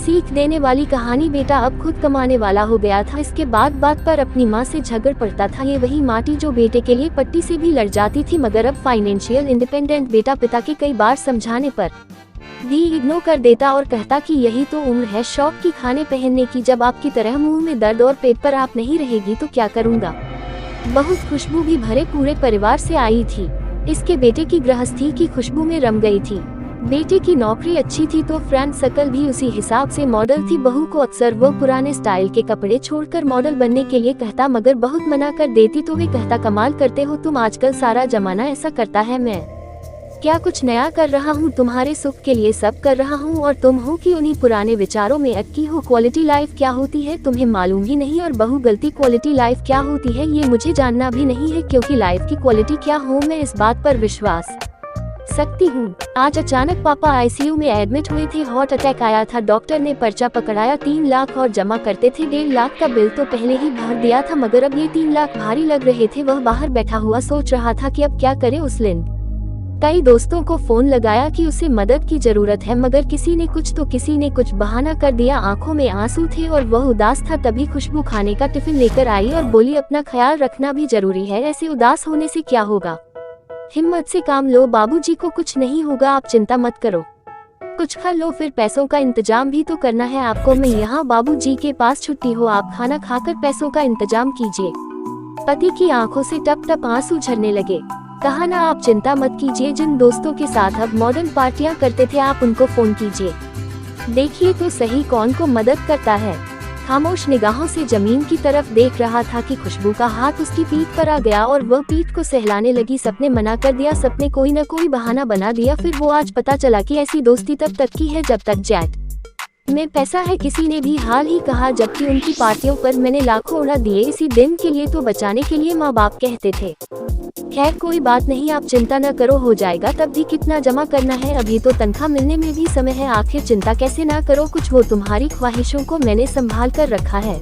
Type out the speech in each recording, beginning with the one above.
सीख देने वाली कहानी। बेटा अब खुद कमाने वाला हो गया था। इसके बाद बात पर अपनी माँ से झगड़ पड़ता था। ये वही माटी जो बेटे के लिए पट्टी से भी लड़ जाती थी, मगर अब फाइनेंशियल इंडिपेंडेंट बेटा पिता के कई बार समझाने पर भी इग्नोर कर देता और कहता कि यही तो उम्र है शौक की, खाने पहनने की। जब आपकी तरह मुंह में दर्द और पेट पर आप नहीं रहेगी तो क्या करूँगा। बहुत खुशबू भी भरे पूरे परिवार से आई थी। इसके बेटे की गृहस्थी की खुशबू में रम गई थी। बेटे की नौकरी अच्छी थी तो फ्रेंड सर्कल भी उसी हिसाब से मॉडल थी। बहू को अक्सर वो पुराने स्टाइल के कपड़े छोड़कर मॉडल बनने के लिए कहता, मगर बहुत मना कर देती तो वे कहता, कमाल करते हो तुम, आजकल सारा जमाना ऐसा करता है। मैं क्या कुछ नया कर रहा हूँ, तुम्हारे सुख के लिए सब कर रहा हूँ और तुम हो कि उन्हीं पुराने विचारों में अटकी हो। क्वालिटी लाइफ क्या होती है तुम्हें मालूम ही नहीं, और बहू गलती क्वालिटी लाइफ क्या होती है ये मुझे जानना भी नहीं है, क्योंकि लाइफ की क्वालिटी क्या हो मैं इस बात पर विश्वास सकती हूँ। आज अचानक पापा आईसीयू में एडमिट हुए थे। हार्ट अटैक आया था। डॉक्टर ने पर्चा पकड़ाया, 3 लाख और जमा करते थे। 1.5 लाख का बिल तो पहले ही भर दिया था, मगर अब ये 3 लाख भारी लग रहे थे। वह बाहर बैठा हुआ सोच रहा था कि अब क्या करे। उस दिन कई दोस्तों को फोन लगाया कि उसे मदद की जरूरत है, मगर किसी ने कुछ तो किसी ने कुछ बहाना कर दिया। आंखों में आंसू थे और वह उदास था। तभी खुशबू खाने का टिफिन लेकर आई और बोली, अपना ख्याल रखना भी जरूरी है, ऐसे उदास होने से क्या होगा, हिम्मत से काम लो, बाबूजी को कुछ नहीं होगा, आप चिंता मत करो, कुछ खा लो, फिर पैसों का इंतजाम भी तो करना है आपको। मैं यहाँ बाबूजी के पास छुट्टी हो, आप खाना खाकर पैसों का इंतजाम कीजिए। पति की आंखों से टप टप आंसू झरने लगे। कहा ना, आप चिंता मत कीजिए, जिन दोस्तों के साथ अब मॉडर्न पार्टियां करते थे आप उनको फोन कीजिए, देखिए तो सही कौन को मदद करता है। खामोश निगाहों से जमीन की तरफ देख रहा था कि खुशबू का हाथ उसकी पीठ पर आ गया और वह पीठ को सहलाने लगी। सबने मना कर दिया, सबने कोई न कोई बहाना बना दिया। फिर वो आज पता चला कि ऐसी दोस्ती तब तक की है जब तक जेट में पैसा है। किसी ने भी हाल ही कहा, जबकि उनकी पार्टियों पर मैंने लाखों उड़ा दिए इसी दिन के लिए, तो बचाने के लिए माँ बाप कहते थे। खैर कोई बात नहीं, आप चिंता न करो, हो जाएगा। तब भी कितना जमा करना है, अभी तो तनख्वाह मिलने में भी समय है। आखिर चिंता कैसे ना करो, कुछ वो तुम्हारी ख्वाहिशों को मैंने संभाल कर रखा है।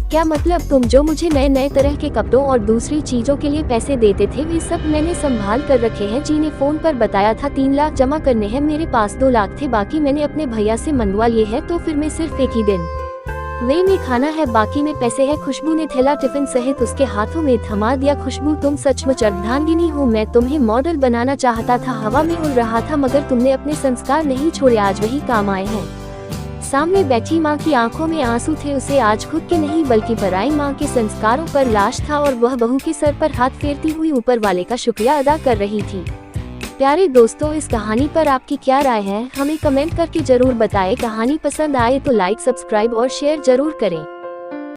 क्या मतलब, तुम जो मुझे नए नए तरह के कपड़ों और दूसरी चीजों के लिए पैसे देते थे वे सब मैंने संभाल कर रखे हैं। जी ने फोन पर बताया था 3 लाख जमा करने हैं, मेरे पास 2 लाख थे, बाकी मैंने अपने भैया से मंगवा लिए है, तो फिर मैं सिर्फ एक ही दिन वे में खाना है, बाकी में पैसे है। खुशबू ने थैला टिफिन सहित उसके हाथों में थमा दिया। खुशबू तुम सचमुच अर्धांगिनी हो, मैं तुम्हें मॉडल बनाना चाहता था, हवा में उड़ रहा था, मगर तुमने अपने संस्कार नहीं छोड़े, आज वही काम आए हैं। सामने बैठी माँ की आंखों में आंसू थे। उसे आज खुद के नहीं बल्कि पराई माँ के संस्कारों पर लाश था और वह बहू के सर पर हाथ फेरती हुई ऊपर वाले का शुक्रिया अदा कर रही थी। प्यारे दोस्तों, इस कहानी पर आपकी क्या राय है हमें कमेंट करके जरूर बताएं। कहानी पसंद आए तो लाइक, सब्सक्राइब और शेयर जरूर करें।